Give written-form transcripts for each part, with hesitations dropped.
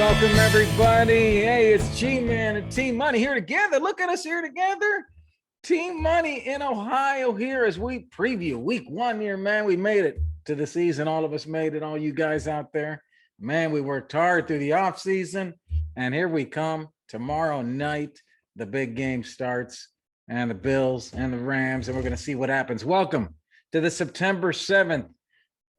Welcome, everybody. Hey, it's G-Man and Team Money here together. Look at us here together. Team Money in Ohio here as we preview week 1 here, man. We made it to the season. All of us made it, all you guys out there. Man, we worked hard through the off season, and here we come. Tomorrow night, the big game starts, and the Bills and the Rams, and we're going to see what happens. Welcome to the September 7th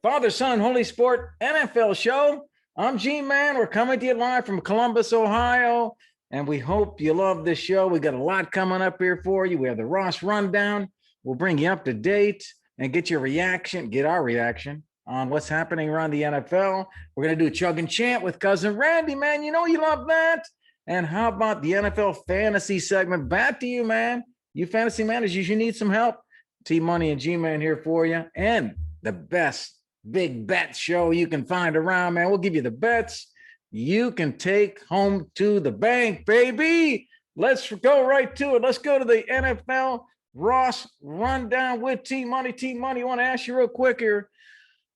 Father, Son, Holy Sport NFL show. I'm G-Man. We're coming to you live from Columbus, Ohio, and we hope you love this show. We got a lot coming up here for you. We have the Ross Rundown. We'll bring you up to date and get your reaction, get our reaction on what's happening around the NFL. We're going to do Chug and Chant with Cousin Randy, man. You know you love that. And how about the NFL fantasy segment? Back to you, man. You fantasy managers, you need some help. T-Money and G-Man here for you. And the best big bet show you can find around, man. We'll give you the bets you can take home to the bank, baby. Let's go right to it. Let's go to the NFL Ross Rundown with T-Money. T-Money, I want to ask you real quick here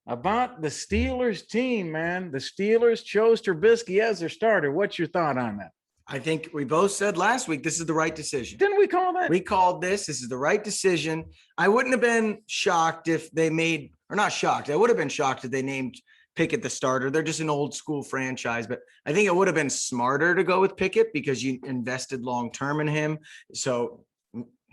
about the Steelers team, man. The Steelers chose Trubisky as their starter. What's your thought on that? I think we both said last week this is the right decision. Didn't we call that? We called this. This is the right decision. I wouldn't have been shocked if they made, or not shocked. I would have been shocked if they named Pickett the starter. They're just an old school franchise, but I think it would have been smarter to go with Pickett because you invested long-term in him. So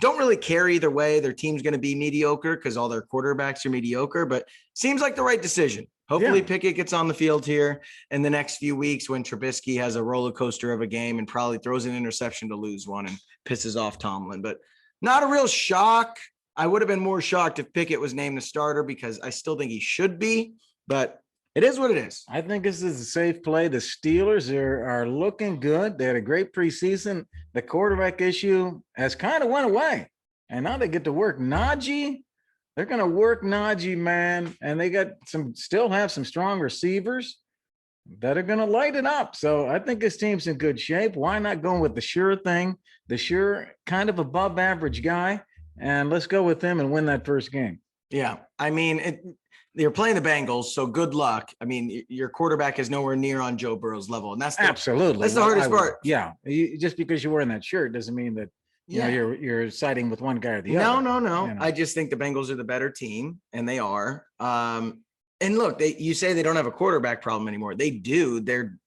don't really care either way. Their team's going to be mediocre because all their quarterbacks are mediocre, but seems like the right decision. Hopefully Pickett gets on the field here in the next few weeks when Trubisky has a roller coaster of a game and probably throws an interception to lose one and pisses off Tomlin. But not a real shock. I would have been more shocked if Pickett was named the starter because I still think he should be, but it is what it is. I think this is a safe play. The Steelers are looking good. They had a great preseason. The quarterback issue has kind of went away, and now they get to work Najee. They're going to work Najee, man, and they still have some strong receivers that are going to light it up. So I think this team's in good shape. Why not go with the sure thing, the sure kind of above average guy, and let's go with him and win that first game. Yeah, I mean, you're playing the Bengals, so good luck. I mean, your quarterback is nowhere near on Joe Burrow's level, and that's absolutely the hardest part. Yeah, just because you're wearing that shirt doesn't mean that you know you're siding with one guy or the other. No. You know? I just think the Bengals are the better team, and they are. And look, you say they don't have a quarterback problem anymore. They do. They're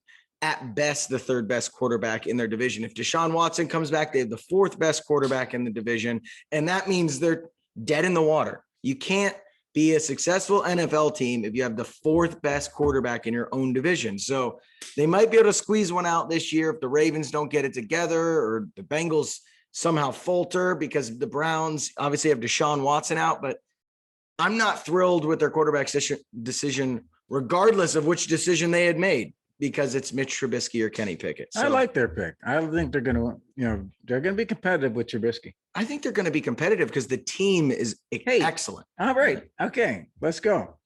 at best the third best quarterback in their division. If Deshaun Watson comes back, they have the fourth best quarterback in the division, and that means they're dead in the water. You can't be a successful NFL team if you have the fourth best quarterback in your own division. So they might be able to squeeze one out this year if the Ravens don't get it together or the Bengals somehow falter because the Browns obviously have Deshaun Watson out, but I'm not thrilled with their quarterback decision, regardless of which decision they had made, because it's Mitch Trubisky or Kenny Pickett. So I like their pick. I think they're going to, they're going to be competitive with Trubisky. I think they're going to be competitive because the team is excellent. All right. Okay. Let's go.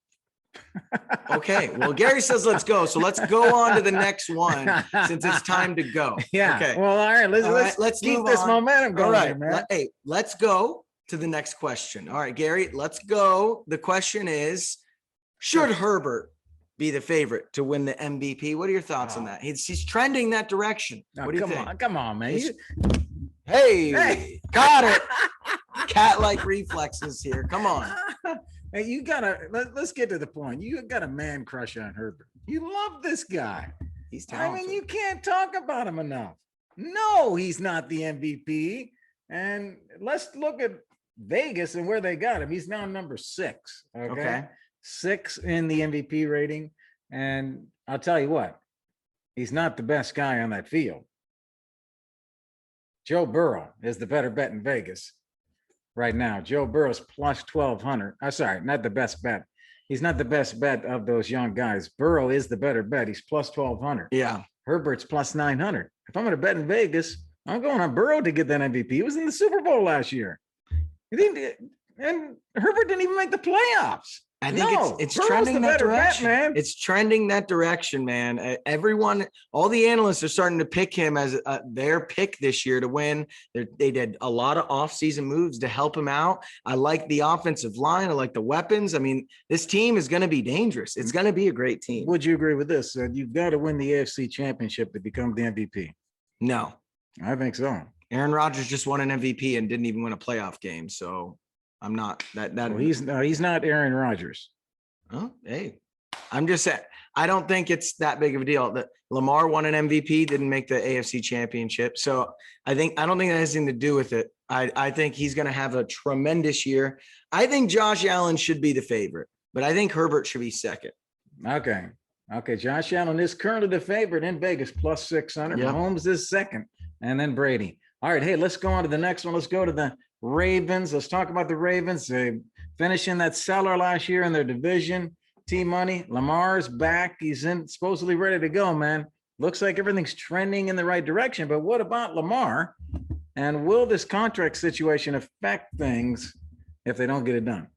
Okay. Well, Gary says, let's go. So let's go on to the next one since it's time to go. Yeah. Okay. Well, all right. Let's keep this momentum going. All right, man. Hey, let's go to the next question. All right, Gary, let's go. The question is, should Herbert be the favorite to win the MVP? What are your thoughts on that? He's trending that direction. What do you think? Come on, man. Hey, got it. Cat-like reflexes here. Come on. Hey, let's get to the point. You got a man crush on Herbert. You love this guy. He's talented. I mean, you can't talk about him enough. No, he's not the MVP. And let's look at Vegas and where they got him. He's now number 6. Okay. 6 in the MVP rating. And I'll tell you what, he's not the best guy on that field. Joe Burrow is the better bet in Vegas right now. Joe Burrow's plus 1,200. I'm sorry, not the best bet. He's not the best bet of those young guys. Burrow is the better bet. He's plus 1,200. Yeah. Herbert's plus 900. If I'm going to bet in Vegas, I'm going on Burrow to get that MVP. He was in the Super Bowl last year. And Herbert didn't even make the playoffs. I think it's Burrow's trending the that better bet, direction. man. It's trending that direction, man. Everyone, all the analysts are starting to pick him as their pick this year to win. They did a lot of offseason moves to help him out. I like the offensive line. I like the weapons. I mean, this team is going to be dangerous. It's going to be a great team. Would you agree with this? You've got to win the AFC Championship to become the MVP. No. I think so. Aaron Rodgers just won an MVP and didn't even win a playoff game. So I'm not that. Well, he's not Aaron Rodgers. Oh, hey, I'm just saying, I don't think it's that big of a deal. That Lamar won an MVP, didn't make the AFC Championship. So I don't think that has anything to do with it. I think he's going to have a tremendous year. I think Josh Allen should be the favorite, but I think Herbert should be second. Okay. Josh Allen is currently the favorite in Vegas, plus 600. Yep. Mahomes is second, and then Brady. All right, hey, let's go on to the next one. Let's go to the Ravens. Let's talk about the Ravens. They finishing that cellar last year in their division. T-Money, Lamar's back. He's supposedly ready to go, man. Looks like everything's trending in the right direction. But what about Lamar? And will this contract situation affect things if they don't get it done?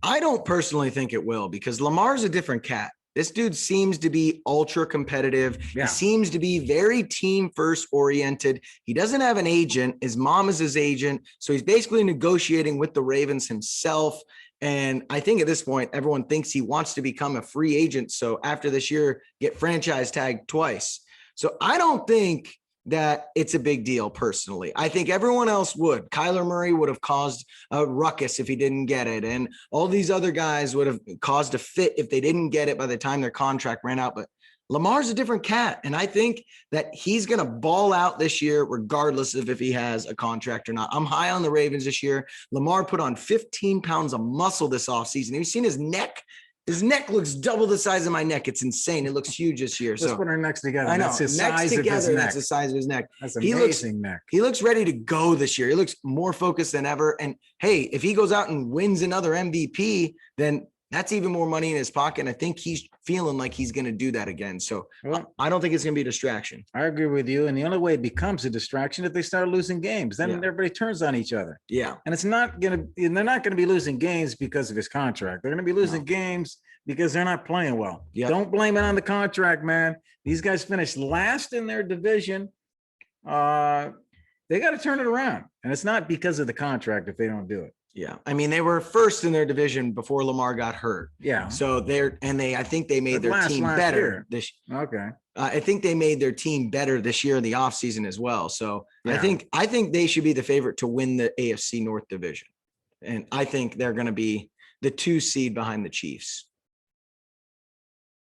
I don't personally think it will, because Lamar's a different cat. This dude seems to be ultra competitive. Yeah. He seems to be very team first oriented. He doesn't have an agent. His mom is his agent. So he's basically negotiating with the Ravens himself. And I think at this point, everyone thinks he wants to become a free agent. So after this year, get franchise tagged twice. So I don't think that it's a big deal personally. I think everyone else would. Kyler Murray would have caused a ruckus if he didn't get it. And all these other guys would have caused a fit if they didn't get it by the time their contract ran out. But Lamar's a different cat. And I think that he's going to ball out this year, regardless of if he has a contract or not. I'm high on the Ravens this year. Lamar put on 15 pounds of muscle this offseason. Have you seen his neck? His neck looks double the size of my neck. It's insane. It looks huge this year. Let's put our necks together. I know. That's his Next size together, of his neck. that's the size of his neck. That's amazing neck. He looks ready to go this year. He looks more focused than ever. And hey, if he goes out and wins another MVP, then that's even more money in his pocket. And I think he's feeling like he's going to do that again. So I don't think it's going to be a distraction. I agree with you. And the only way it becomes a distraction if they start losing games. Then everybody turns on each other. Yeah. And they're not going to be losing games because of his contract. They're going to be losing games because they're not playing well. Yep. Don't blame it on the contract, man. These guys finished last in their division. They got to turn it around. And it's not because of the contract if they don't do it. Yeah. I mean, they were first in their division before Lamar got hurt. Yeah. So I think they made their team better this year. Okay. I think they made their team better this year in the offseason as well. So I think they should be the favorite to win the AFC North division. And I think they're going to be the 2 seed behind the Chiefs.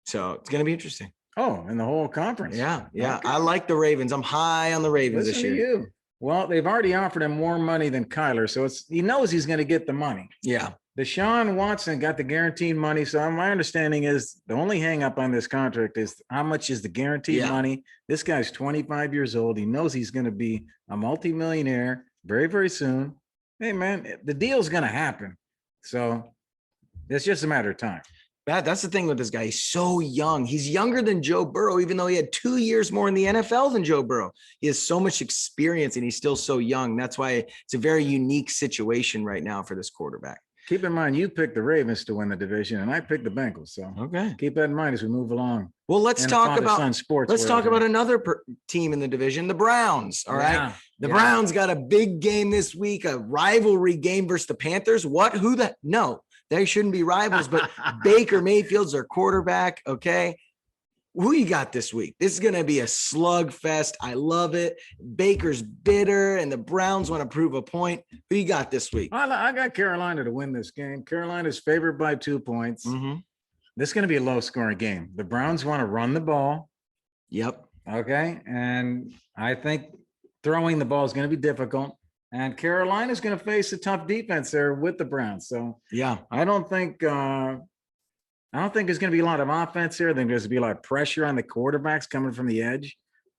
So it's going to be interesting. Oh, in the whole conference. Yeah. Yeah. Okay. I like the Ravens. I'm high on the Ravens Listen this year. to you. Well, they've already offered him more money than Kyler. So he knows he's going to get the money. Yeah. Deshaun Watson got the guaranteed money. So my understanding is the only hang up on this contract is how much is the guaranteed money. This guy's 25 years old. He knows he's going to be a multimillionaire very, very soon. Hey, man, the deal's going to happen. So it's just a matter of time. That's the thing with this guy. He's so young. He's younger than Joe Burrow, even though he had 2 years more in the NFL than Joe Burrow. He has so much experience and he's still so young. That's why it's a very unique situation right now for this quarterback. Keep in mind, you picked the Ravens to win the division and I picked the Bengals. So keep that in mind as we move along. Well, let's talk about another team in the division, the Browns. All right. The Browns got a big game this week, a rivalry game versus the Panthers. No. They shouldn't be rivals, but Baker Mayfield's their quarterback. Okay. Who you got this week? This is going to be a slugfest. I love it. Baker's bitter and the Browns want to prove a point. Who you got this week? I got Carolina to win this game. Carolina's favored by 2 points. Mm-hmm. This is going to be a low scoring game. The Browns want to run the ball. Yep. Okay. And I think throwing the ball is going to be difficult. And Carolina's going to face a tough defense there with the Browns. So I don't think there's going to be a lot of offense here. I think there's going to be a lot of pressure on the quarterbacks coming from the edge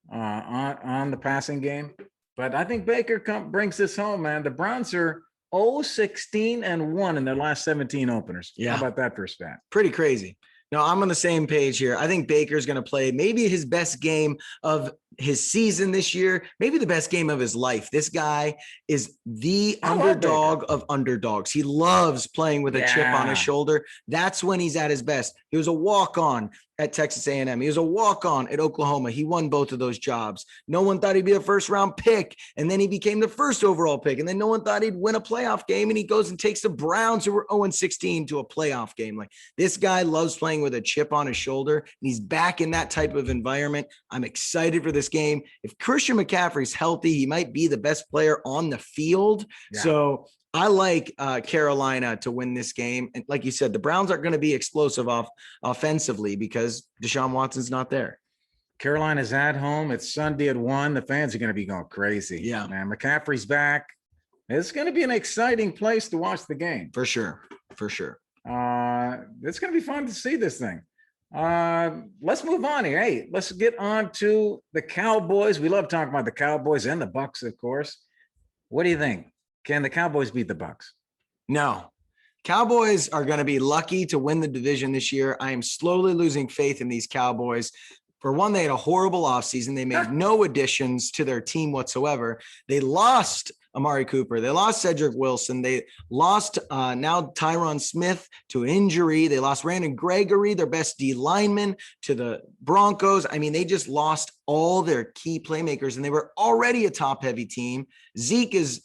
on the passing game. But I think Baker brings this home, man. The Browns are 0-16-1 in their last 17 openers. Yeah. How about that for a stat? Pretty crazy. No, I'm on the same page here. I think Baker's going to play maybe his best game of his season this year, maybe the best game of his life. This guy is the I love underdog of underdogs. He loves playing with a chip on his Yeah. shoulder. That's when he's at his best. He was a walk-on at Texas A&M. He was a walk-on at Oklahoma. He won both of those jobs. No one thought he'd be a first-round pick, and then he became the first overall pick, and then no one thought he'd win a playoff game, and he goes and takes the Browns, who were 0-16, to a playoff game. Like, this guy loves playing with a chip on his shoulder, and he's back in that type of environment. I'm excited for this game. If Christian McCaffrey's healthy, he might be the best player on the field. Yeah. So I like Carolina to win this game. And like you said, the Browns aren't going to be explosive offensively because Deshaun Watson's not there. Carolina's at home. It's Sunday at 1. The fans are going to be going crazy. Yeah. Man, McCaffrey's back. It's going to be an exciting place to watch the game. For sure. For sure. It's going to be fun to see this thing. Let's move on here. Hey, let's get on to the Cowboys. We love talking about the Cowboys and the Bucs, of course. What do you think? Can the Cowboys beat the Bucs? No. Cowboys are going to be lucky to win the division this year. I am slowly losing faith in these Cowboys. For one, they had a horrible offseason. They made no additions to their team whatsoever. They lost Amari Cooper. They lost Cedric Wilson. They lost now Tyron Smith to injury. They lost Brandon Gregory, their best D lineman, to the Broncos. I mean, they just lost all their key playmakers, and they were already a top-heavy team. Zeke is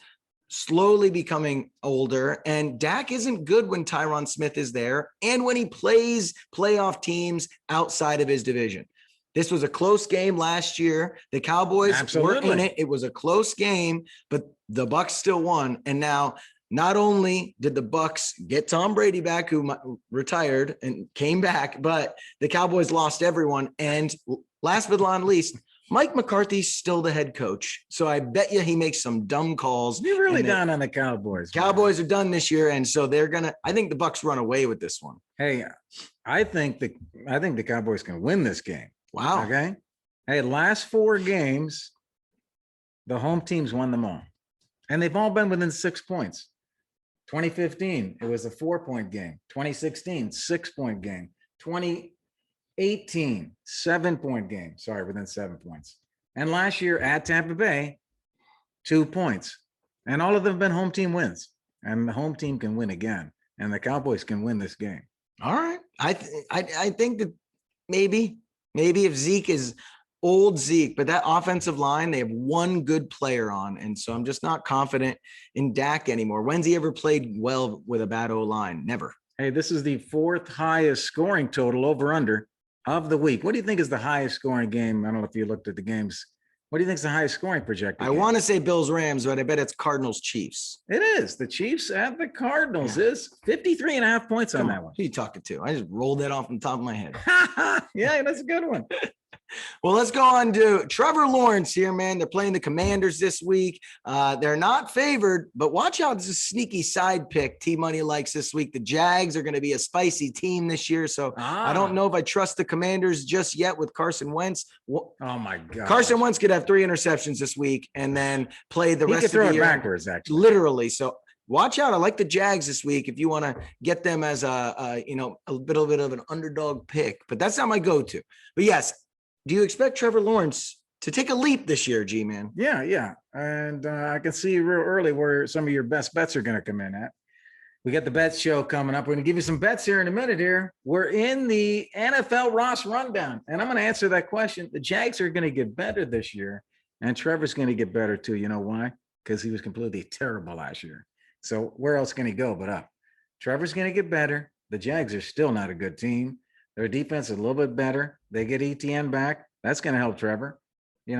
slowly becoming older, and Dak isn't good when Tyron Smith is there and when he plays playoff teams outside of his division. This was a close game last year. The Cowboys were in it. It was a close game, but the Bucs still won. And now, not only did the Bucs get Tom Brady back, who retired and came back, but the Cowboys lost everyone. And last but not least, Mike McCarthy's still the head coach. So I bet you he makes some dumb calls. You're really down on the Cowboys. Cowboys are done this year. And so I think the Bucs run away with this one. Hey, I think the Cowboys can win this game. Wow. Okay. Hey, last 4 games, the home teams won them all. And they've all been within 6 points. 2015, it was a 4-point game. 2016, 6-point game. 2018, 7-point game. Sorry, within 7 points. And last year at Tampa Bay, 2 points. And all of them have been home team wins. And the home team can win again. And the Cowboys can win this game. All right. I think that maybe if Zeke is old Zeke, but that offensive line, they have one good player on. And so I'm just not confident in Dak anymore. When's he ever played well with a bad O-line? Never. Hey, this is the 4th highest scoring total over under of the week. What do you think is the highest scoring game? I don't know if you looked at the games. What do you think is the highest scoring projected? I want to say Bills Rams, but I bet it's Cardinals Chiefs. It is. The Chiefs at the Cardinals is 53.5 points on that one. Who are you talking to? I just rolled that off the top of my head. Yeah, that's a good one. Well, let's go on to Trevor Lawrence here, man. They're playing the Commanders this week. They're not favored, but watch out. This is a sneaky side pick T-Money likes this week. The Jags are going to be a spicy team this year, so I don't know if I trust the Commanders just yet with Carson Wentz. Oh, my God. Carson Wentz could have 3 interceptions this week and then play the rest of the year. Backwards, actually. Literally, so watch out. I like the Jags this week if you want to get them as a little bit of an underdog pick, but that's not my go-to. But yes, do you expect Trevor Lawrence to take a leap this year, G-Man? Yeah. And I can see real early where some of your best bets are going to come in at. We got the bet show coming up. We're going to give you some bets here in a minute here. We're in the NFL Ross rundown, and I'm going to answer that question. The Jags are going to get better this year, and Trevor's going to get better too. You know why? Because he was completely terrible last year. So where else can he go but up? Trevor's going to get better. The Jags are still not a good team. Their defense is a little bit better. They get ETN back. That's going to help Trevor.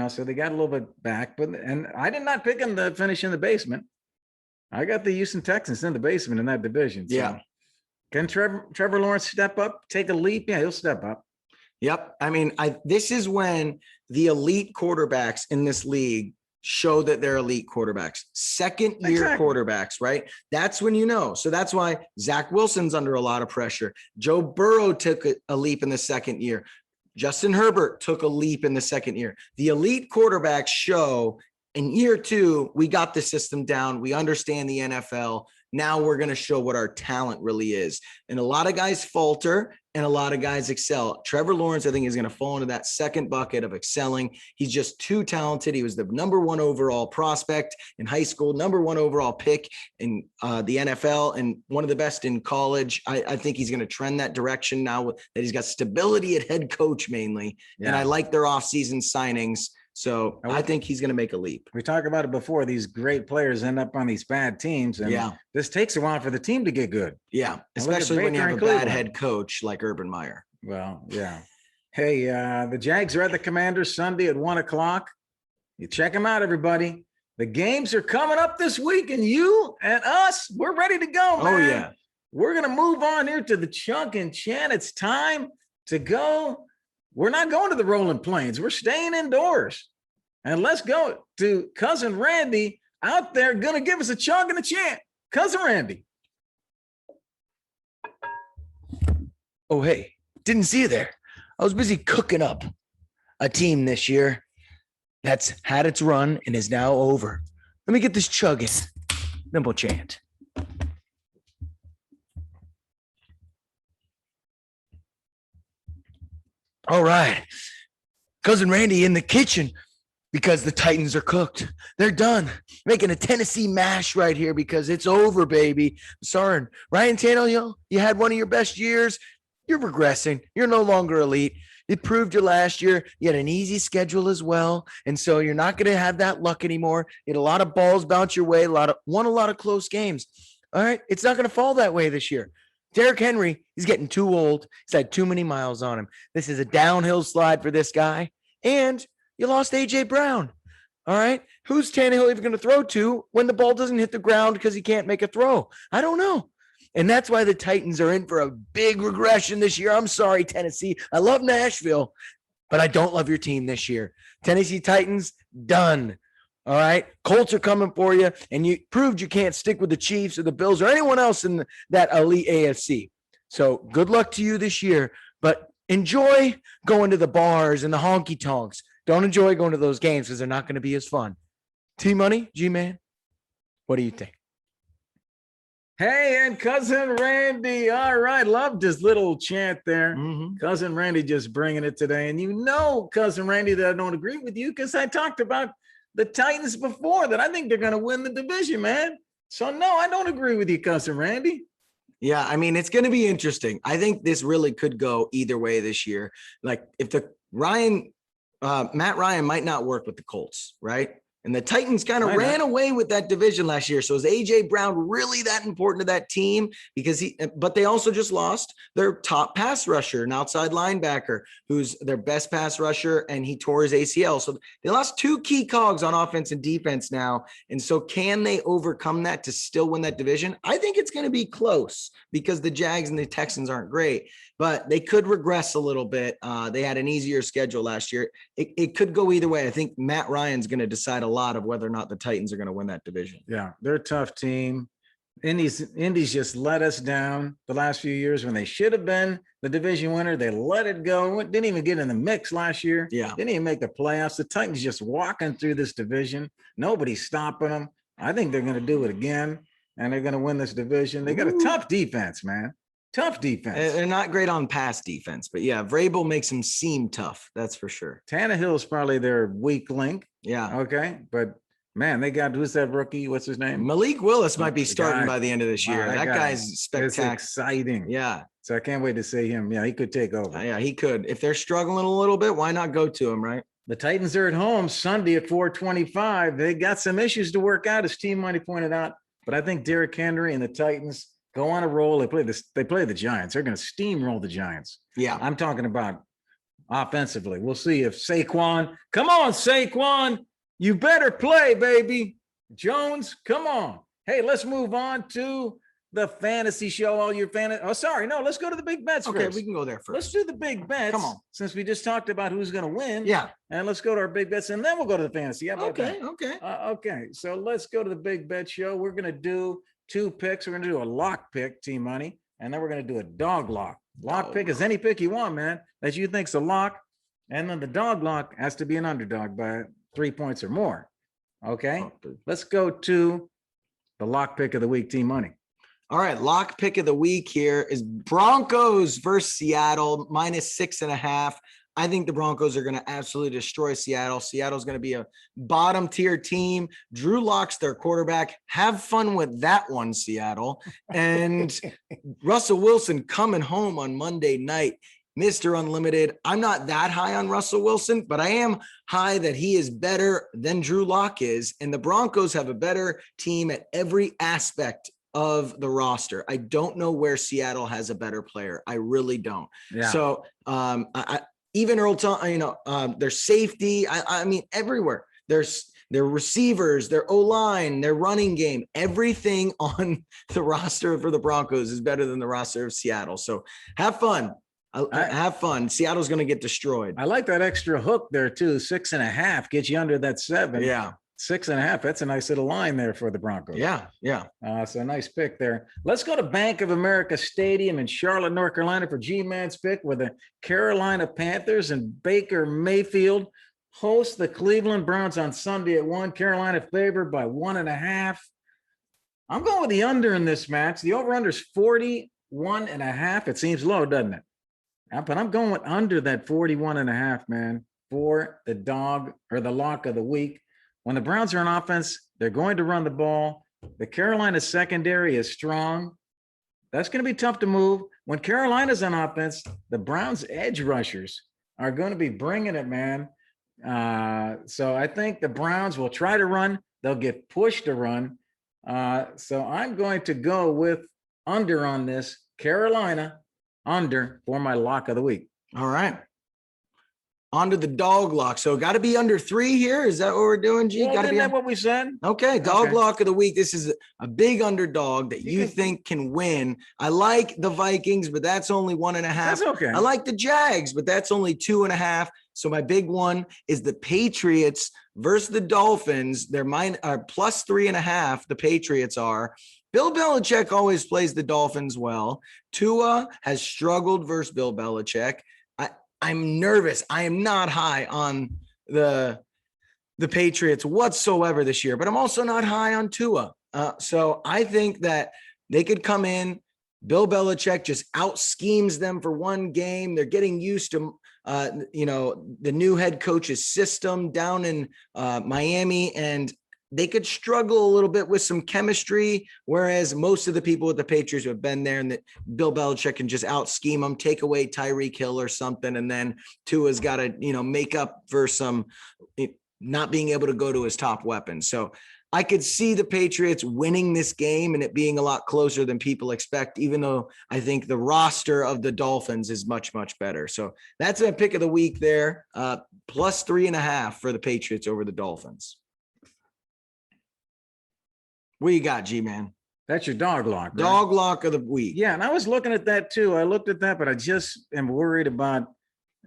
So they got a little bit back. And I did not pick them to finish in the basement. I got the Houston Texans in the basement in that division. So yeah. Can Trevor Lawrence step up, take a leap? Yeah, he'll step up. Yep. I mean, this is when the elite quarterbacks in this league show that they're elite quarterbacks, second-year quarterbacks, right? That's when you know. So that's why Zach Wilson's under a lot of pressure. Joe Burrow took a leap in the second year. Justin Herbert took a leap in the second year. The elite quarterbacks show in year 2, we got the system down. We understand the NFL. Now we're going to show what our talent really is. And a lot of guys falter and a lot of guys excel. Trevor Lawrence, I think, is going to fall into that second bucket of excelling. He's just too talented. He was the number 1 overall prospect in high school, number 1 overall pick in the NFL, and one of the best in college. I think he's going to trend that direction now that he's got stability at head coach mainly. Yeah. And I like their offseason signings. So I think he's going to make a leap. We talked about it before. These great players end up on these bad teams. And this takes a while for the team to get good. Yeah. Especially when you have a bad head coach like Urban Meyer. Well, yeah. Hey, the Jags are at the Commanders Sunday at 1:00. You check them out, everybody. The games are coming up this week, and you and us, we're ready to go, man. Oh, yeah. We're going to move on here to the Chunk and Chan. It's time to go. We're not going to the Rolling Plains. We're staying indoors. And let's go to Cousin Randy out there going to give us a chunk and a chant. Cousin Randy. Oh, hey, didn't see you there. I was busy cooking up a team this year that's had its run and is now over. Let me get this chugging. Then we'll chant. All right. Cousin Randy in the kitchen because the Titans are cooked. They're done. Making a Tennessee mash right here because it's over, baby. Sorry, Ryan Tannehill, you had one of your best years. You're regressing. You're no longer elite. It proved you last year. You had an easy schedule as well. And so you're not going to have that luck anymore. You had a lot of balls bounce your way, won a lot of close games. All right. It's not going to fall that way this year. Derrick Henry, he's getting too old. He's had too many miles on him. This is a downhill slide for this guy. And you lost A.J. Brown. All right. Who's Tannehill even going to throw to when the ball doesn't hit the ground because he can't make a throw? I don't know. And that's why the Titans are in for a big regression this year. I'm sorry, Tennessee. I love Nashville, but I don't love your team this year. Tennessee Titans, done. All right. Colts are coming for you. And you proved you can't stick with the Chiefs or the Bills or anyone else in that elite AFC. So good luck to you this year, but enjoy going to the bars and the honky tonks. Don't enjoy going to those games because they're not going to be as fun. T-Money, G-Man, what do you think? Hey, and Cousin Randy. All right. Loved his little chant there. Mm-hmm. Cousin Randy just bringing it today. And you know, Cousin Randy, that I don't agree with you because I talked about the Titans before that I think they're going to win the division, man. So, no, I don't agree with you, Cousin Randy. Yeah, I mean, it's going to be interesting. I think this really could go either way this year. Like if Matt Ryan might not work with the Colts, right? And the Titans kind of ran away with that division last year. So is A.J. Brown really that important to that team? But they also just lost their top pass rusher, an outside linebacker, who's their best pass rusher, and he tore his ACL. So they lost 2 key cogs on offense and defense now. And so can they overcome that to still win that division? I think it's going to be close because the Jags and the Texans aren't great, but they could regress a little bit. They had an easier schedule last year. It could go either way. I think Matt Ryan's going to decide a lot of whether or not the Titans are going to win that division. Yeah, they're a tough team. Indy's just let us down the last few years when they should have been the division winner. They let it go. Didn't even get in the mix last year. Yeah. Didn't even make the playoffs. The Titans just walking through this division. Nobody's stopping them. I think they're going to do it again, and they're going to win this division. They got a tough defense, man. Tough defense. They're not great on pass defense, but yeah, Vrabel makes them seem tough. That's for sure. Tannehill's probably their weak link. Yeah. Okay. But man, they got, who's that rookie? What's his name? Malik Willis might be starting by the end of this year. That guy's spectacular. It's exciting. Yeah. So I can't wait to see him. Yeah, he could take over. Yeah, he could. If they're struggling a little bit, why not go to him, right? The Titans are at home Sunday at 4:25. They got some issues to work out, as Team Money pointed out. But I think Derrick Henry and the Titans go on a roll. They play the Giants. They're going to steamroll the Giants. Yeah. I'm talking about offensively. We'll see if Saquon, come on, Saquon, you better play, baby. Jones, come on. Hey, let's move on to the fantasy show. All your fantasy. Oh, sorry. No, let's go to the big bets Okay, first. we can go there first. Let's do the big bets. Come on. Since we just talked about who's going to win. Yeah. And let's go to our big bets, and then we'll go to the fantasy. How about that? Okay. Okay. So let's go to the big bet show. We're going to do 2 picks. We're going to do a lock pick, Team Money, and then we're going to do a dog lock. Lock pick is any pick you want, man, that you think's a lock. And then the dog lock has to be an underdog by 3 points or more. Okay. Let's go to the lock pick of the week, Team Money. All right, lock pick of the week here is Broncos versus Seattle, -6.5. I think the Broncos are going to absolutely destroy Seattle. Seattle's going to be a bottom tier team. Drew Lock's their quarterback. Have fun with that one, Seattle. And Russell Wilson coming home on Monday night. Mr. Unlimited. I'm not that high on Russell Wilson, but I am high that he is better than Drew Lock is. And the Broncos have a better team at every aspect of the roster. I don't know where Seattle has a better player. I really don't. Yeah. So even Earl, their safety, I mean, everywhere. There's their receivers, their O-line, their running game, everything on the roster for the Broncos is better than the roster of Seattle. So have fun. Have fun. Seattle's going to get destroyed. I like that extra hook there too. 6.5 gets you under that 7. Yeah. 6.5. That's a nice little line there for the Broncos. Yeah. So nice pick there. Let's go to Bank of America Stadium in Charlotte, North Carolina for G-Man's pick, where the Carolina Panthers and Baker Mayfield host the Cleveland Browns on Sunday at 1. Carolina favored by 1.5. I'm going with the under in this match. The over-under is 41.5. It seems low, doesn't it? But I'm going with under that 41.5, man, for the dog or the lock of the week. When the Browns are on offense, they're going to run the ball. The Carolina secondary is strong. That's going to be tough to move. When Carolina's on offense, the Browns edge rushers are going to be bringing it, man. So I think the Browns will try to run. They'll get pushed to run. So I'm going to go with under on this. Carolina under for my lock of the week. All right. On to the dog lock. So got to be under 3 here. Is that what we're doing, G? Well, got to be that what we said. Okay. Dog lock of the week. This is a big underdog that you think can win. I like the Vikings, but that's only 1.5. That's okay. I like the Jags, but that's only 2.5. So my big one is the Patriots versus the Dolphins. They're plus 3.5. The Patriots are. Bill Belichick always plays the Dolphins well. Tua has struggled versus Bill Belichick. I'm nervous. I am not high on the Patriots whatsoever this year, but I'm also not high on Tua. So I think that they could come in. Bill Belichick just out schemes them for one game. They're getting used to, the new head coach's system down in Miami, and they could struggle a little bit with some chemistry, whereas most of the people with the Patriots have been there, and that Bill Belichick can just out scheme them, take away Tyreek Hill or something, and then Tua's got to, make up for some not being able to go to his top weapon. So I could see the Patriots winning this game and it being a lot closer than people expect, even though I think the roster of the Dolphins is much, much better. So that's a pick of the week there, plus 3.5 for the Patriots over the Dolphins. What you got, G-Man? That's your dog lock. Right? Dog lock of the week. Yeah, and I was looking at that too. I looked at that, but I just am worried about,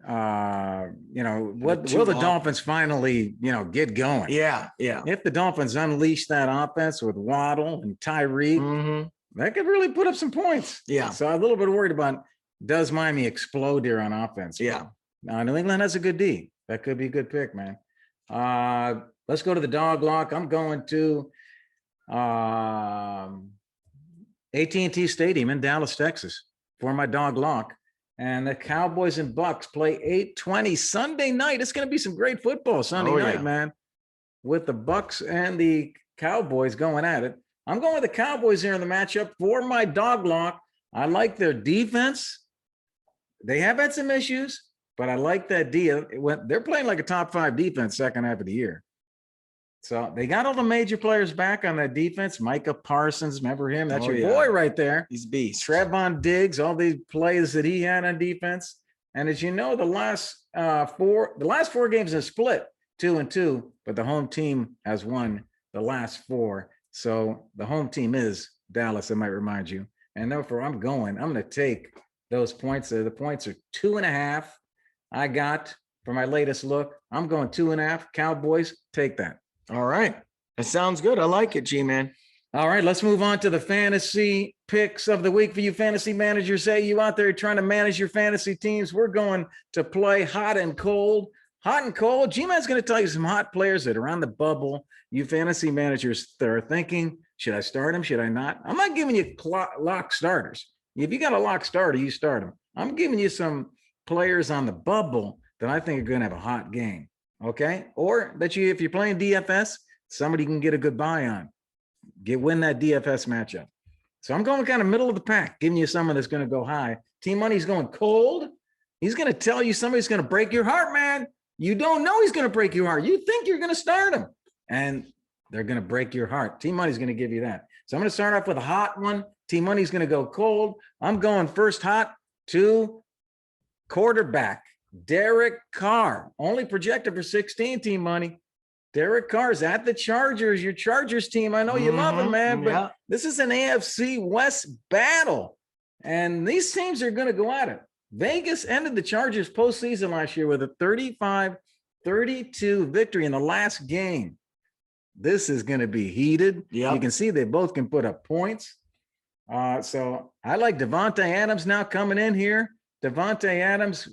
will the Dolphins finally, get going? Yeah. If the Dolphins unleash that offense with Waddle and Tyreek, that could really put up some points. Yeah. So I'm a little bit worried about, does Miami explode here on offense? Yeah. New England has a good D. That could be a good pick, man. Let's go to the dog lock. I'm going to AT&T Stadium in Dallas, Texas for my dog lock. And the Cowboys and Bucs play 8:20 Sunday night. It's going to be some great football Sunday night, man, with the Bucs and the Cowboys going at it. I'm going with the Cowboys here in the matchup for my dog lock. I like their defense. They have had some issues, but I like that deal. They're playing like a top 5 defense second half of the year. So they got all the major players back on that defense. Micah Parsons, remember him? That's your boy right there. He's beast. Trevon Diggs, all these plays that he had on defense. And as you know, the last 4 games have split 2-2, but the home team has won the last 4. So the home team is Dallas, I might remind you. And therefore, I'm going to take those points there. The points are 2.5. I got for my latest look. I'm going 2.5. Cowboys, take that. All right. That sounds good. I like it, G-Man. All right, let's move on to the fantasy picks of the week for you fantasy managers. Hey, you out there trying to manage your fantasy teams, we're going to play hot and cold. Hot and cold. G-Man's going to tell you some hot players that are on the bubble. You fantasy managers that are thinking, Should I start him? Should I not? I'm not giving you lock starters. If you got a lock starter, you start him. I'm giving you some players on the bubble that I think are going to have a hot game. Okay. Or that if you're playing DFS, somebody can get a good buy on. Win that DFS matchup. So I'm going kind of middle of the pack, giving you someone that's going to go high. Team Money's going cold. He's going to tell you somebody's going to break your heart, man. You don't know he's going to break your heart. You think you're going to start him, and they're going to break your heart. Team Money's going to give you that. So I'm going to start off with a hot one. Team Money's going to go cold. I'm going first hot to quarterback, Derek Carr. Only projected for 16, Team Money. Derek Carr's at the Chargers, your Chargers team. I know you love him, man, but this is an AFC West battle. And these teams are going to go at it. Vegas ended the Chargers postseason last year with a 35-32 victory in the last game. This is going to be heated. You can see they both can put up points. So I like Devontae Adams now coming in here. Devontae Adams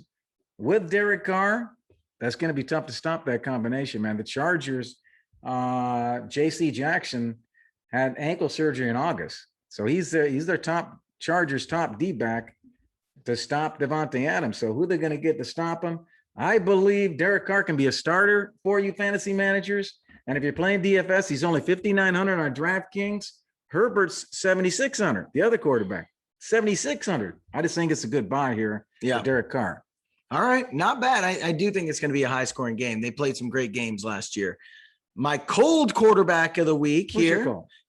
with Derek Carr. That's going to be tough to stop that combination, man. The Chargers, J.C. Jackson had ankle surgery in August. So he's their top Chargers top D-back to stop Devontae Adams. So who they're going to get to stop him? I believe Derek Carr can be a starter for you fantasy managers. And if you're playing DFS, he's only 5,900 on DraftKings. Herbert's 7,600, the other quarterback, 7,600. I just think it's a good buy here for Derek Carr. All right, not bad. I do think it's going to be a high-scoring game. They played some great games last year. My cold quarterback of the week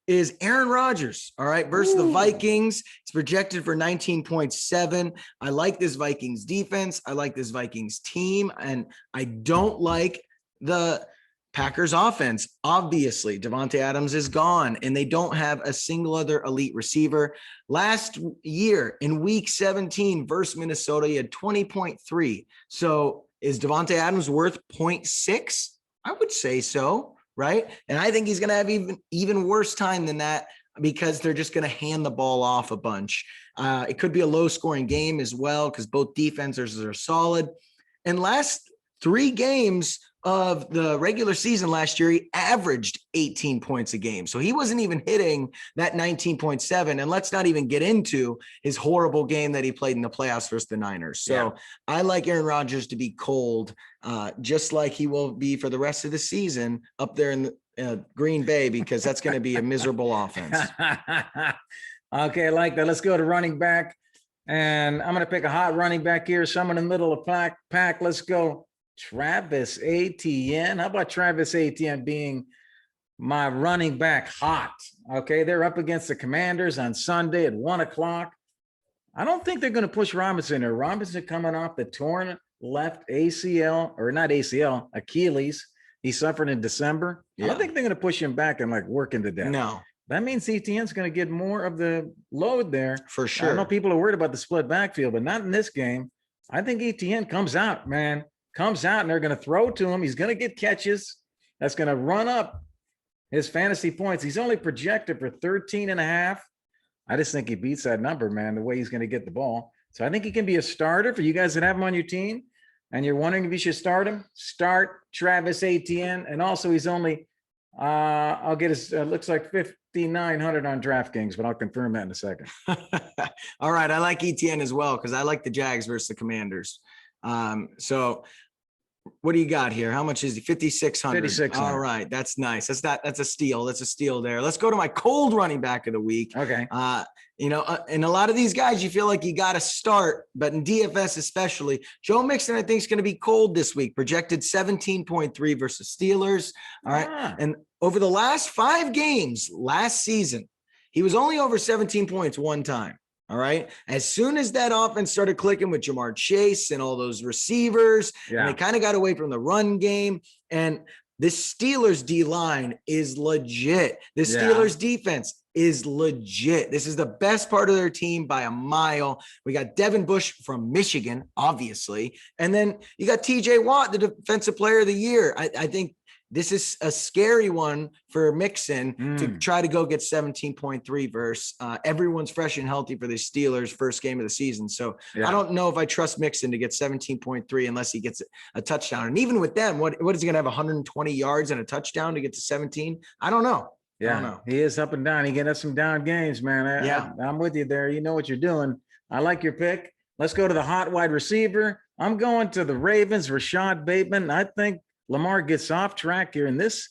is Aaron Rodgers, all right, versus the Vikings. It's projected for 19.7. I like this Vikings defense. I like this Vikings team, and I don't like the Packers offense. Obviously, Devontae Adams is gone, and they don't have a single other elite receiver. Last year in week 17 versus Minnesota, he had 20.3. So is Devontae Adams worth 0.6? I would say so, right? And I think he's going to have even worse time than that because they're just going to hand the ball off a bunch. It could be a low-scoring game as well because both defenses are solid. And last 3 games of the regular season last year, he averaged 18 points a game. So he wasn't even hitting that 19.7. And let's not even get into his horrible game that he played in the playoffs versus the Niners. So I like Aaron Rodgers to be cold, just like he will be for the rest of the season up there in the, Green Bay, because that's going to be a miserable offense. Okay, I like that. Let's go to running back. And I'm going to pick a hot running back here, someone in the middle of the pack. Let's go Travis Etienne. How about Travis Etienne being my running back hot? Okay, they're up against the Commanders on Sunday at 1:00. I don't think they're going to push Robinson there. Robinson coming off the torn left ACL, or not ACL, Achilles. He suffered in December. I don't think they're going to push him back and like work him to death. No. That means Etienne's going to get more of the load there. For sure. I know people are worried about the split backfield, but not in this game. I think Etienne comes out, man. Comes out and they're going to throw to him. He's going to get catches. That's going to run up his fantasy points. He's only projected for 13.5. I just think he beats that number, man, the way he's going to get the ball. So I think he can be a starter for you guys that have him on your team. And you're wondering if you should start him, start Travis Etienne. And also he's only, I'll get his, looks like 5,900 on DraftKings, but I'll confirm that in a second. All right. I like Etienne as well because I like the Jags versus the Commanders. So what do you got here? How much is he? 5,600. 5,600. All right. That's nice. That's a steal. That's a steal there. Let's go to my cold running back of the week. Okay. And a lot of these guys, you feel like you got to start, but in DFS especially, Joe Mixon, I think, is going to be cold this week. Projected 17.3 versus Steelers. All right. And over the last 5 games last season, he was only over 17 points one time. All right. As soon as that offense started clicking with Jamar Chase and all those receivers, and they kind of got away from the run game. And the Steelers D line is legit. The Steelers defense is legit. This is the best part of their team by a mile. We got Devin Bush from Michigan, obviously. And then you got TJ Watt, the defensive player of the year. I think this is a scary one for Mixon to try to go get 17.3 versus everyone's fresh and healthy for the Steelers first game of the season. So I don't know if I trust Mixon to get 17.3 unless he gets a touchdown. And even with them, what is he going to have 120 yards and a touchdown to get to 17? I don't know. Yeah, know. he is up and down. He get us some down games, man. I'm with you there. You know what you're doing. I like your pick. Let's go to the hot wide receiver. I'm going to the Ravens, Rashad Bateman. I think Lamar gets off track here, and this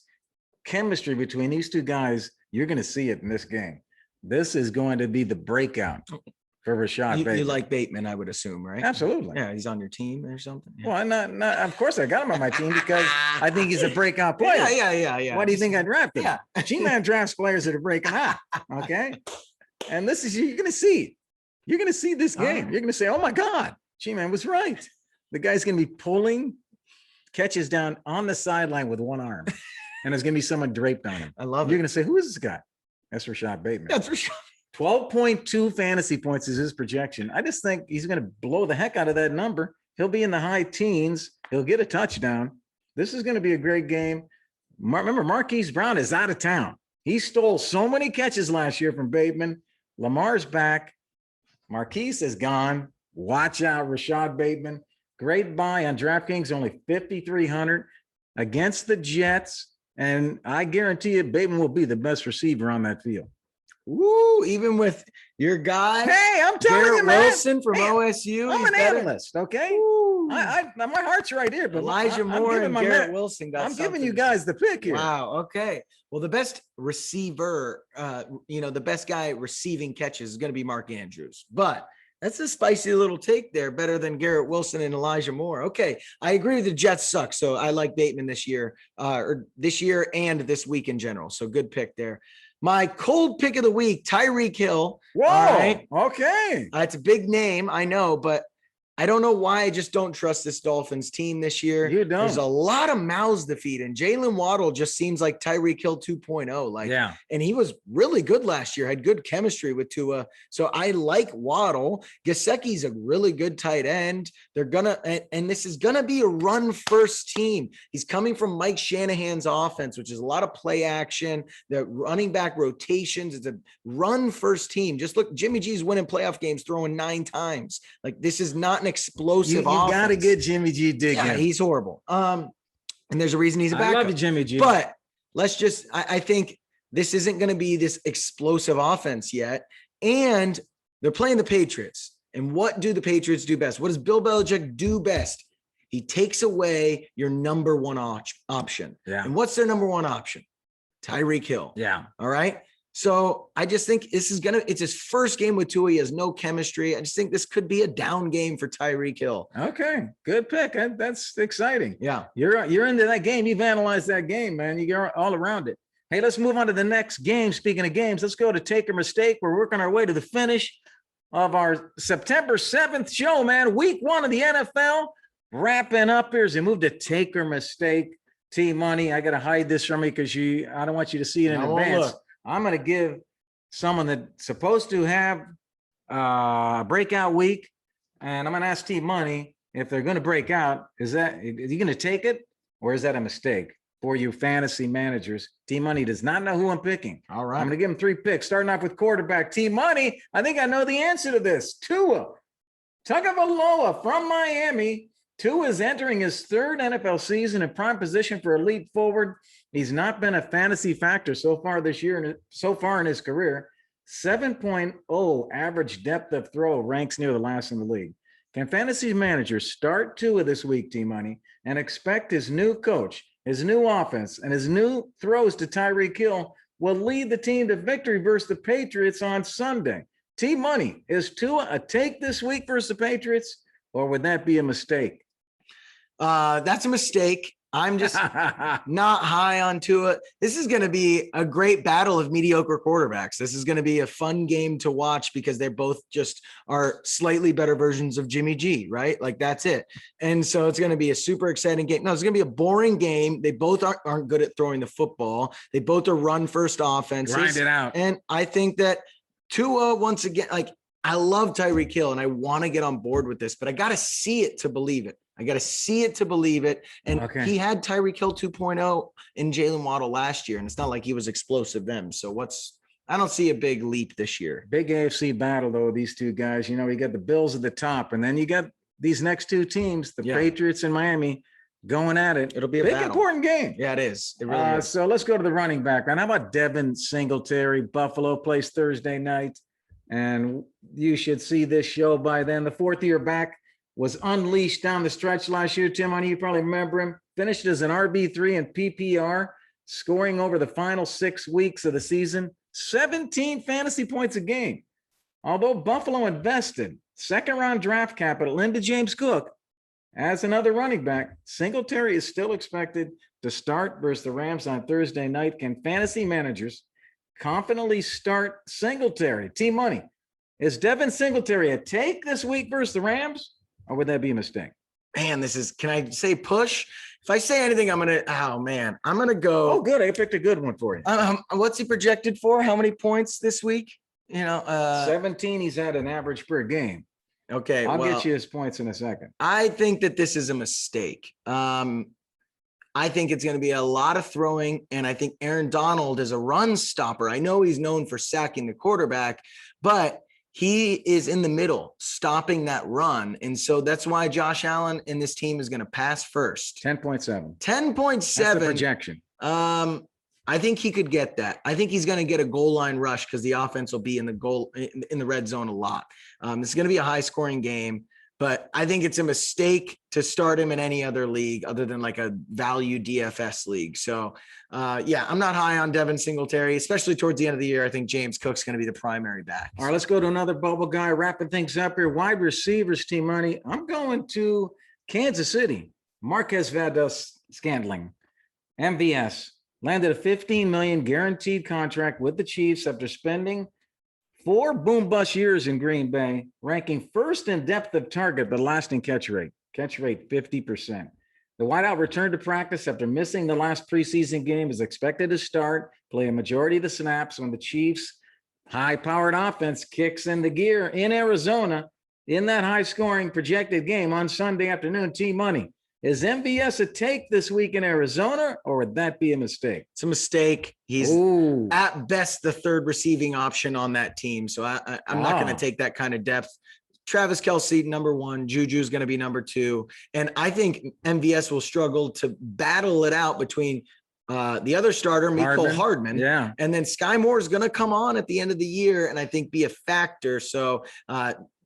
chemistry between these two guys, you're going to see it in this game. This is going to be the breakout for Rashad Bateman. You like Bateman, I would assume, right? Absolutely. Yeah, he's on your team or something. Yeah. Well, I'm not. Of course, I got him on my team because I think he's a breakout player. Yeah. Why do you think I drafted him? Yeah. G-Man drafts players that are breaking out. Okay. And this is, you're going to see. You're going to see this game. You're going to say, oh my God, G-Man was right. The guy's going to be pulling catches down on the sideline with one arm. And there's going to be someone draped on him. I love You're it. going to say, who is this guy? That's Rashad Bateman. That's Rashad. 12.2 fantasy points is his projection. I just think he's going to blow the heck out of that number. He'll be in the high teens. He'll get a touchdown. This is going to be a great game. Remember, Marquise Brown is out of town. He stole so many catches last year from Bateman. Lamar's back. Marquise is gone. Watch out, Rashad Bateman. Great buy on DraftKings, only 5,300 against the Jets. And I guarantee you, Bateman will be the best receiver on that field. Woo, even with your guy, Hey, I'm telling Garrett you, man. Wilson from Hey, OSU. I'm he's an better. analyst, okay? Woo. My heart's right here, but Elijah I'm Moore giving and my Garrett man- Wilson got I'm giving something you to guys the pick here. Wow. Okay. Well, the best receiver, the best guy receiving catches is going to be Mark Andrews, but that's a spicy little take there. Better than Garrett Wilson and Elijah Moore. Okay. I agree the Jets suck. So I like Bateman this year and this week in general. So good pick there. My cold pick of the week, Tyreek Hill. Whoa. All right. Okay. It's a big name. I know, but I don't know why I just don't trust this Dolphins team this year. You don't. There's a lot of mouths to feed, and Jalen Waddle just seems like Tyreek Hill 2.0. And he was really good last year, had good chemistry with Tua. So I like Waddle. Gesicki's a really good tight end. They're gonna, and this is gonna be a run first team. He's coming from Mike Shanahan's offense, which is a lot of play action. The running back rotations. It's a run first team. Just look, Jimmy G's winning playoff games, throwing 9 times. Like this is not an explosive You offense. got to get Jimmy G digging. Yeah, he's horrible. And there's a reason he's a backup. I love you, Jimmy G. But let's just, I think this isn't going to be this explosive offense yet. And they're playing the Patriots. And what do the Patriots do best? What does Bill Belichick do best? He takes away your number one option. Yeah. And what's their number one option? Tyreek Hill. Yeah. All right. So I just think it's his first game with Tua. He has no chemistry. I just think this could be a down game for Tyreek Hill. Okay. Good pick. That's exciting. Yeah. You're into that game. You've analyzed that game, man. You get all around it. Hey, let's move on to the next game. Speaking of games, let's go to Take or Mistake. We're working our way to the finish of our September 7th show, man. Week 1 of the NFL. Wrapping up here as we move to Take or Mistake. T-Money, I got to hide this from you because I don't want you to see it in advance. I'm going to give someone that's supposed to have a breakout week, and I'm going to ask T-Money if they're going to break out. Is he going to take it, or is that a mistake for you fantasy managers? T-Money does not know who I'm picking. All right. I'm going to give him 3 picks, starting off with quarterback. T-Money, I think I know the answer to this. Tua Tagovailoa from Miami. Tua is entering his 3rd NFL season in prime position for a leap forward. He's not been a fantasy factor so far this year, and so far in his career. 7.0 average depth of throw ranks near the last in the league. Can fantasy managers start Tua this week, T-Money, and expect his new coach, his new offense, and his new throws to Tyreek Hill will lead the team to victory versus the Patriots on Sunday? T-Money, is Tua a take this week versus the Patriots, or would that be a mistake? That's a mistake. I'm just not high on Tua. This is going to be a great battle of mediocre quarterbacks. This is going to be a fun game to watch because they both just are slightly better versions of Jimmy G, right? Like that's it. And so it's going to be a super exciting game. No, it's going to be a boring game. They both aren't good at throwing the football. They both are run first offenses. Grind it out. And I think that Tua, once again, like I love Tyreek Hill and I want to get on board with this, but I got to see it to believe it. I got to see it to believe it. And he had Tyreek Hill 2.0 in Jalen Waddle last year. And it's not like he was explosive then. So I don't see a big leap this year. Big AFC battle, though, these two guys. You got the Bills at the top, and then you got these next 2 teams, the Patriots and Miami. going at it. It'll be a big, battle. important game. Yeah, it is. It really is. So let's go to the running back. And how about Devin Singletary? Buffalo plays Thursday night. And you should see this show by then. The fourth-year back was unleashed down the stretch last year. Tim, I know you probably remember him. Finished as an RB3 in PPR, scoring over the final 6 weeks of the season, 17 fantasy points a game. Although Buffalo invested second-round draft capital into James Cook as another running back, Singletary is still expected to start versus the Rams on Thursday night. Can fantasy managers confidently start Singletary? Team Money, is Devin Singletary a take this week versus the Rams, or would that be a mistake? Man, can I say push? If I say anything, I'm going to go. Oh, good. I picked a good one for you. What's he projected for? How many points this week? 17 he's at an average per game. Okay. I'll get you his points in a second. I think that this is a mistake. I think it's going to be a lot of throwing, and I think Aaron Donald is a run stopper. I know he's known for sacking the quarterback, but he is in the middle, stopping that run. And so that's why Josh Allen and this team is going to pass first. 10.7. 10.7. That's the projection. I think he could get that. I think he's going to get a goal line rush because the offense will be in the red zone a lot. This is going to be a high scoring game, but I think it's a mistake to start him in any other league other than like a value DFS league. So I'm not high on Devin Singletary, especially towards the end of the year. I think James Cook's going to be the primary back. All right, let's go to another bubble guy, wrapping things up here. Wide receivers, Team Money. I'm going to Kansas City. Marquez Valdez-Scantling, MVS, landed a $15 million guaranteed contract with the Chiefs after spending 4 boom-bust years in Green Bay, ranking first in depth of target, but last in catch rate. Catch rate 50%. The wideout returned to practice after missing the last preseason game, is expected to start, play a majority of the snaps when the Chiefs' high-powered offense kicks into gear in Arizona in that high-scoring projected game on Sunday afternoon. Team Money. Is MVS a take this week in Arizona, or would that be a mistake? It's a mistake. He's at best the third receiving option on that team. So I'm not going to take that kind of depth. Travis Kelce, number 1. Juju's going to be number 2. And I think MVS will struggle to battle it out between the other starter, Mecole Hardman. Yeah. And then Sky Moore is going to come on at the end of the year and I think be a factor. So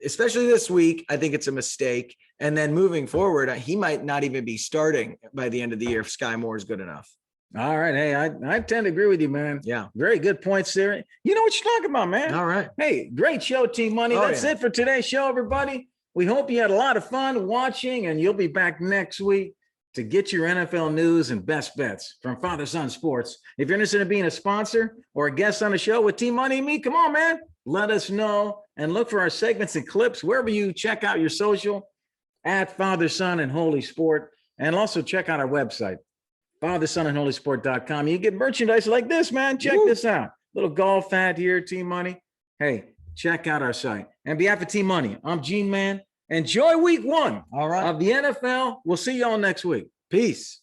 especially this week, I think it's a mistake. And then moving forward, he might not even be starting by the end of the year if Sky Moore is good enough. All right. Hey, I tend to agree with you, man. Yeah. Very good points there. You know what you're talking about, man. All right. Hey, great show, Team Money. That's it for today's show, everybody. We hope you had a lot of fun watching, and you'll be back next week to get your NFL news and best bets from Father Son Sports. If you're interested in being a sponsor or a guest on the show with Team Money and me, come on, man. Let us know and look for our segments and clips wherever you check out your social at Father, Son, and Holy Sport. And also check out our website, FatherSonAndHolySport.com. You get merchandise like this, man. Check this out. Little golf hat here, Team Money. Hey, check out our site. On behalf of Team Money, I'm Gene Man. Enjoy week 1 of the NFL. We'll see y'all next week. Peace.